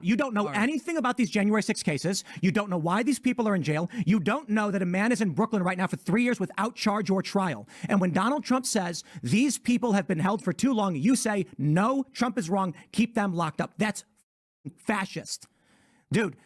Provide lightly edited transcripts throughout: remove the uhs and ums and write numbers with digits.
You don't know anything about these January 6 cases. You don't know why these people are in jail. You don't know that a man is in Brooklyn right now for 3 years without charge or trial. And when Donald Trump says these people have been held for too long, you say, no, Trump is wrong. Keep them locked up. That's fascist. Dude.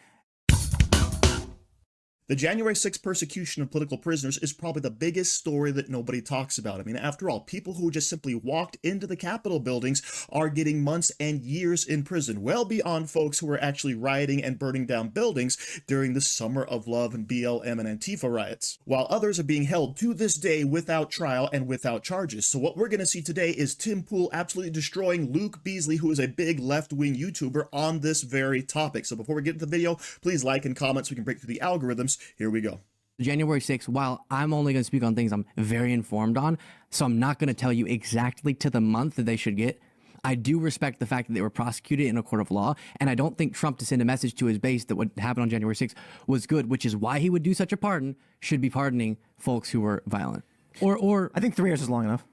The January 6th persecution of political prisoners is probably the biggest story that nobody talks about. I mean, after all, people who just simply walked into the Capitol buildings are getting months and years in prison, well beyond folks who were actually rioting and burning down buildings during the Summer of Love and BLM and Antifa riots, while others are being held to this day without trial and without charges. So what we're going to see today is Tim Pool absolutely destroying Luke Beasley, who is a big left-wing YouTuber, on this very topic. So before we get into the video, please like and comment so we can break through the algorithms. Here we go. January 6th, while I'm only going to speak on things I'm very informed on, so I'm not going to tell you exactly to the month that they should get, I do respect the fact that they were prosecuted in a court of law, and I don't think Trump, to send a message to his base that what happened on January 6th was good, which is why he would do such a pardon, should be pardoning folks who were violent. Or I think 3 years is long enough.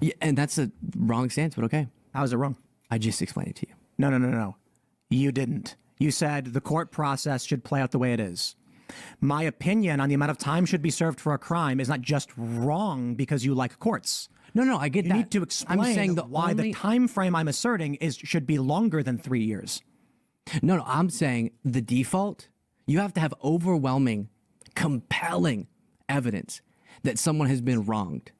Yeah, and that's a wrong stance, but okay. How is it wrong? I just explained it to you. No. You didn't. You said the court process should play out the way it is. My opinion on the amount of time should be served for a crime is not just wrong because you like courts. No, I get that. You need to explain I'm saying why the time frame I'm asserting should be longer than 3 years. No, I'm saying the default, you have to have overwhelming, compelling evidence that someone has been wronged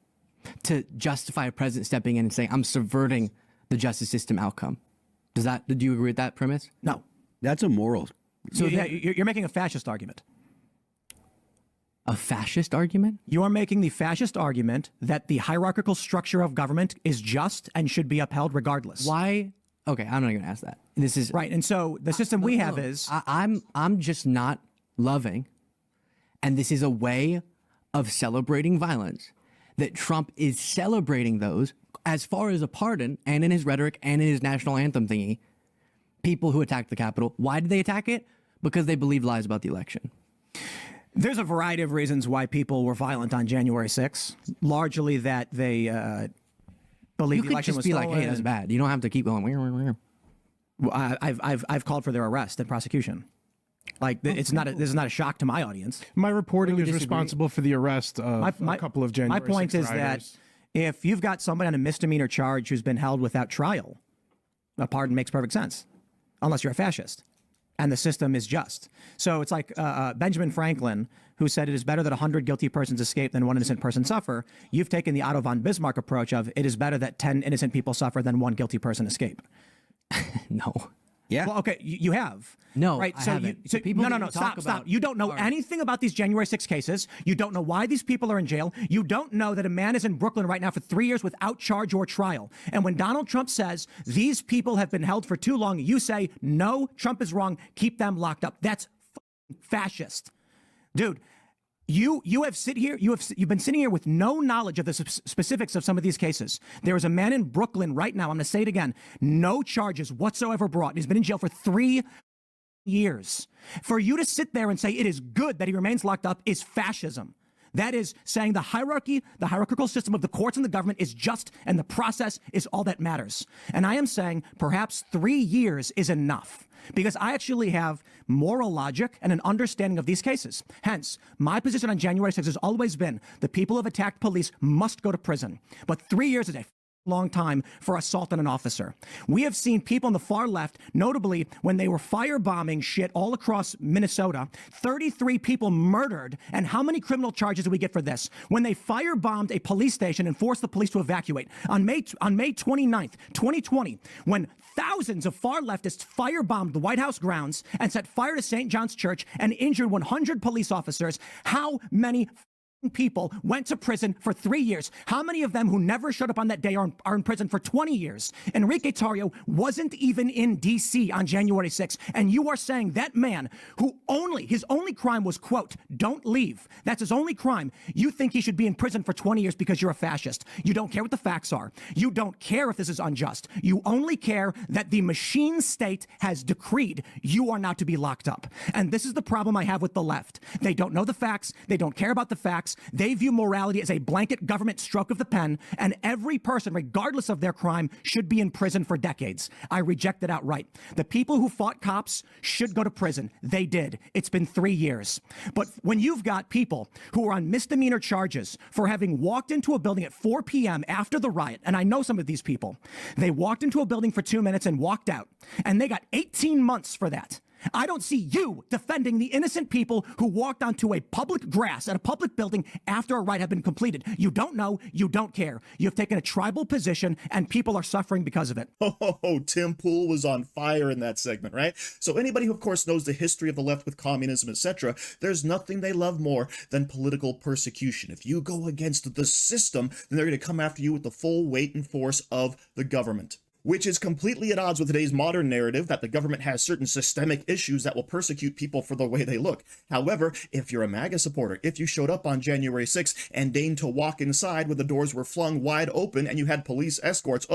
to justify a president stepping in and saying, I'm subverting the justice system outcome. Do you agree with that premise? No. That's immoral. So you're making a fascist argument. A fascist argument? You are making the fascist argument that the hierarchical structure of government is just and should be upheld regardless. Why? Okay, I'm not going to ask that. This is right. And so the system we have is I'm just not loving, and this is a way of celebrating violence, that Trump is celebrating those as far as a pardon and in his rhetoric and in his national anthem thingy, people who attacked the Capitol. Why did they attack it? Because they believed lies about the election. There's a variety of reasons why people were violent on January 6th. Largely that they believe the election was stolen. You could just be like, hey, that's bad. You don't have to keep going. Well, I've called for their arrest and prosecution. Like, this is not a shock to my audience. My reporting is responsible for the arrest of a couple of January 6th My point is that if you've got somebody on a misdemeanor charge who's been held without trial, a pardon makes perfect sense, unless you're a fascist. And the system is just. So it's like Benjamin Franklin, who said it is better that 100 guilty persons escape than one innocent person suffer. You've taken the Otto von Bismarck approach of it is better that 10 innocent people suffer than one guilty person escape. No. Yeah. Well, okay, you have. No, right. I So haven't. no. Stop. You don't know anything about these January 6 cases. You don't know why these people are in jail. You don't know that a man is in Brooklyn right now for 3 years without charge or trial. And when Donald Trump says these people have been held for too long, you say, no, Trump is wrong. Keep them locked up. That's fascist. Dude. You've been sitting here with no knowledge of the specifics of some of these cases. There is a man in Brooklyn right now. I'm going to say it again. No charges whatsoever brought. He's been in jail for 3 years. For you to sit there and say it is good that he remains locked up is fascism. That is saying the hierarchical system of the courts and the government is just, and the process is all that matters. And I am saying perhaps 3 years is enough, because I actually have moral logic and an understanding of these cases. Hence, my position on January 6th has always been the people who have attacked police must go to prison. But 3 years is a long time for assault on an officer. We have seen people on the far left, notably when they were firebombing shit all across Minnesota, 33 people murdered. And how many criminal charges do we get for this? When they firebombed a police station and forced the police to evacuate. On May 29th, 2020, when thousands of far leftists firebombed the White House grounds and set fire to St. John's Church and injured 100 police officers, how many people went to prison for 3 years? How many of them who never showed up on that day are in prison for 20 years? Enrique Tarrio wasn't even in D.C. on January 6th. And you are saying that man who his only crime was, quote, don't leave. That's his only crime. You think he should be in prison for 20 years because you're a fascist. You don't care what the facts are. You don't care if this is unjust. You only care that the machine state has decreed you are not to be locked up. And this is the problem I have with the left. They don't know the facts. They don't care about the facts. Democrats. They view morality as a blanket government stroke of the pen, and every person, regardless of their crime, should be in prison for decades. I reject it outright. The people who fought cops should go to prison. They did. It's been 3 years. But when you've got people who are on misdemeanor charges for having walked into a building at 4 p.m. after the riot, and I know some of these people, they walked into a building for 2 minutes and walked out, and they got 18 months for that. I don't see you defending the innocent people who walked onto a public grass at a public building after a riot had been completed. You don't know. You don't care. You've taken a tribal position, and people are suffering because of it. Oh, Tim Pool was on fire in that segment, right? So anybody who, of course, knows the history of the left with communism, etc., there's nothing they love more than political persecution. If you go against the system, then they're going to come after you with the full weight and force of the government, which is completely at odds with today's modern narrative that the government has certain systemic issues that will persecute people for the way they look. However, if you're a MAGA supporter, if you showed up on January 6th and deigned to walk inside where the doors were flung wide open and you had police escorts,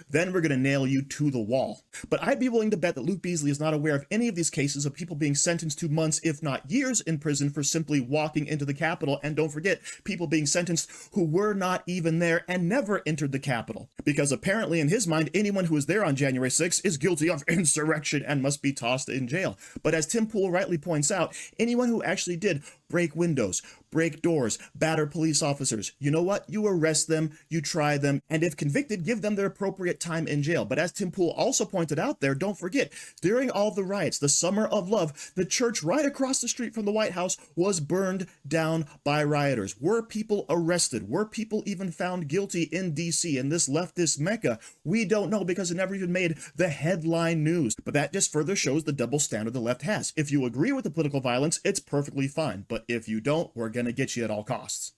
then we're going to nail you to the wall. But I'd be willing to bet that Luke Beasley is not aware of any of these cases of people being sentenced to months, if not years, in prison for simply walking into the Capitol. And don't forget, people being sentenced who were not even there and never entered the Capitol. Because apparently in his mind, anyone who was there on January 6th is guilty of insurrection and must be tossed in jail. But as Tim Pool rightly points out, anyone who actually did break windows, break doors, batter police officers, you know what? You arrest them, you try them, and if convicted, give them their appropriate time in jail. But as Tim Pool also pointed out there, don't forget, during all the riots, the Summer of Love, the church right across the street from the White House was burned down by rioters. Were people arrested? Were people even found guilty in DC, in this leftist mecca? We don't know because it never even made the headline news. But that just further shows the double standard the left has. If you agree with the political violence, it's perfectly fine. But if you don't, we're going to get you at all costs.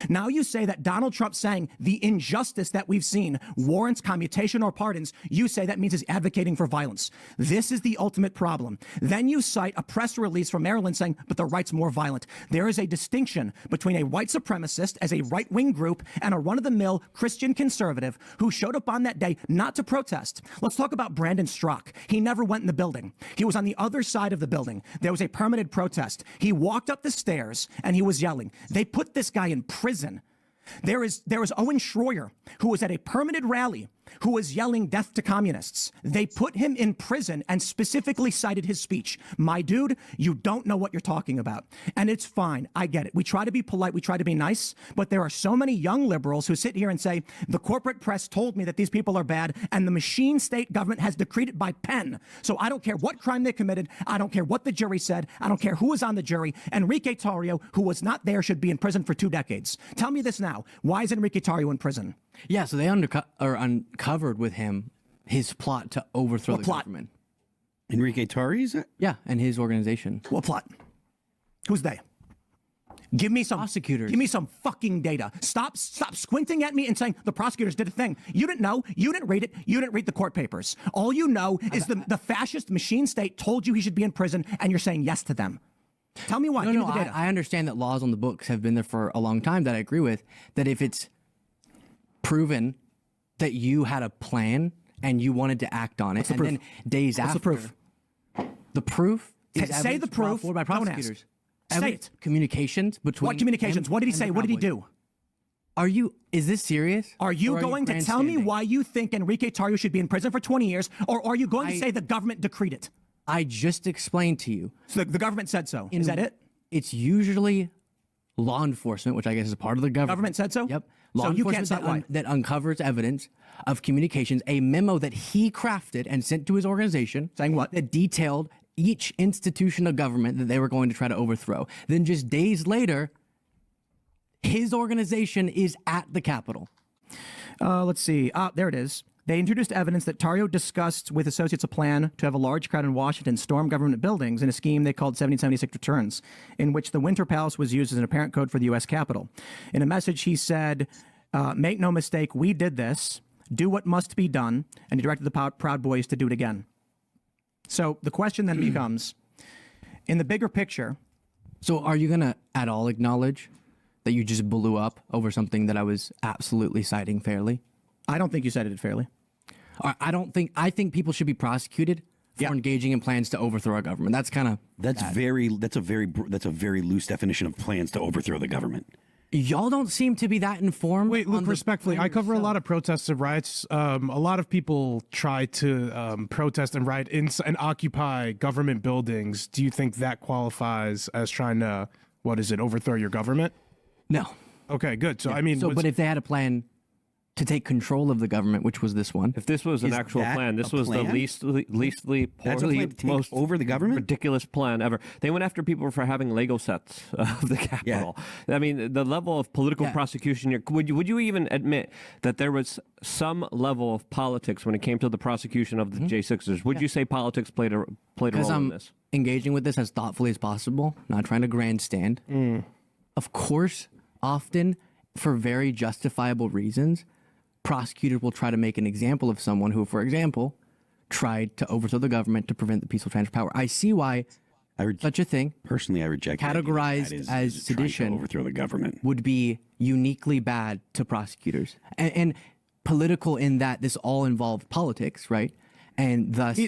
Now you say that Donald Trump saying the injustice that we've seen warrants commutation or pardons. You say that means he's advocating for violence. This is the ultimate problem. Then you cite a press release from Maryland saying, but the right's more violent. There is a distinction between a white supremacist as a right-wing group and a run-of-the-mill Christian conservative who showed up on that day not to protest. Let's talk about Brandon Strzok. He never went in the building. He was on the other side of the building. There was a permitted protest. He walked up the stairs and he was yelling. They put this guy in prison. There is Owen Schroyer, who was at a permitted rally, who was yelling death to communists. They put him in prison and specifically cited his speech. My dude, you don't know what you're talking about. And it's fine. I get it. We try to be polite. We try to be nice. But there are so many young liberals who sit here and say, the corporate press told me that these people are bad and the machine state government has decreed it by pen. So I don't care what crime they committed. I don't care what the jury said. I don't care who was on the jury. Enrique Tarrio, who was not there, should be in prison for 2 decades. Tell me this now. Why is Enrique Tarrio in prison? Yeah, so they uncovered with him his plot to overthrow the government. Enrique Tarrio? Yeah, and his organization. What plot? Who's they? Give me some prosecutors. Give me some fucking data. Stop squinting at me and saying the prosecutors did a thing. You didn't know. You didn't read it. You didn't read the court papers. All you know is the fascist machine state told you he should be in prison, and you're saying yes to them. Tell me why. Give me the data. I understand that laws on the books have been there for a long time that I agree with, that if it's proven that you had a plan and you wanted to act on it, and then days after. What's the proof? The proof is say the proof. By prosecutors. Say it. Communications between. What communications? What did he say? What did he do? Is this serious? Are you going to tell me why you think Enrique Tarrio should be in prison for 20 years, or are you going to say the government decreed it? I just explained to you. So the government said so. Is that it? It's usually law enforcement, which I guess is part of the government. Government said so? Yep. Law So you can't enforcement that uncovers evidence of communications, a memo that he crafted and sent to his organization. Saying what? That detailed each institution of government that they were going to try to overthrow. Then just days later, his organization is at the Capitol. Let's see. There it is. They introduced evidence that Tarrio discussed with associates a plan to have a large crowd in Washington storm government buildings in a scheme they called 1776 returns, in which the Winter Palace was used as an apparent code for the U.S. Capitol. In a message, he said, make no mistake, we did this, do what must be done, and he directed the Proud Boys to do it again. So the question then becomes, in the bigger picture... So are you going to at all acknowledge that you just blew up over something that I was absolutely citing fairly? I don't think you cited it fairly. I think people should be prosecuted for engaging in plans to overthrow a government. That's kind of that's a very loose definition of plans to overthrow the government. Y'all don't seem to be that informed. Wait, look, respectfully, I cover a lot of protests and riots. A lot of people try to protest and riot and occupy government buildings. Do you think that qualifies as trying to, overthrow your government? No. Okay, good. So, I mean... but if they had a plan to take control of the government, which was this one. If this was an actual plan, this was the leastly poorly, most over the government, ridiculous plan ever. They went after people for having Lego sets of the Capitol. Yeah. I mean, the level of political prosecution here. Would you even admit that there was some level of politics when it came to the prosecution of the J6ers? Would you say politics played a role in this? Engaging with this as thoughtfully as possible, not trying to grandstand. Of course, often for very justifiable reasons, prosecutors will try to make an example of someone who, for example, tried to overthrow the government to prevent the peaceful transfer of power. I see why such a thing, personally, I reject categorized as sedition, overthrow the government, would be uniquely bad to prosecutors and political in that this all involved politics, right? And thus,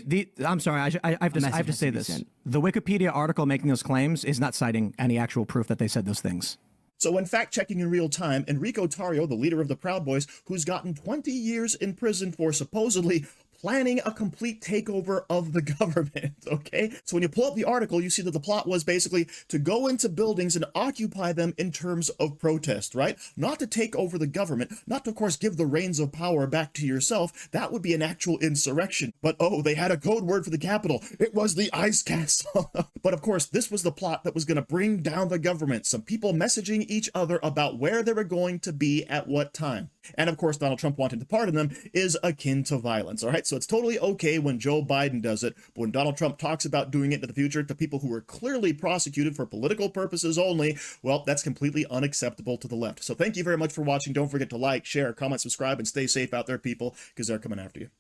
I'm sorry, I have to say this. The Wikipedia article making those claims is not citing any actual proof that they said those things. So when fact-checking in real time, Enrico Tarrio, the leader of the Proud Boys, who's gotten 20 years in prison for supposedly planning a complete takeover of the government, okay? So when you pull up the article, you see that the plot was basically to go into buildings and occupy them in terms of protest, right? Not to take over the government, not to, of course, give the reins of power back to yourself. That would be an actual insurrection. But, oh, they had a code word for the Capitol. It was the Ice Castle. But, of course, this was the plot that was going to bring down the government. Some people messaging each other about where they were going to be at what time. And, of course, Donald Trump wanting to pardon them is akin to violence, all right? So it's totally okay when Joe Biden does it, but when Donald Trump talks about doing it in the future to people who were clearly prosecuted for political purposes only, well, that's completely unacceptable to the left. So thank you very much for watching. Don't forget to like, share, comment, subscribe, and stay safe out there, people, because they're coming after you.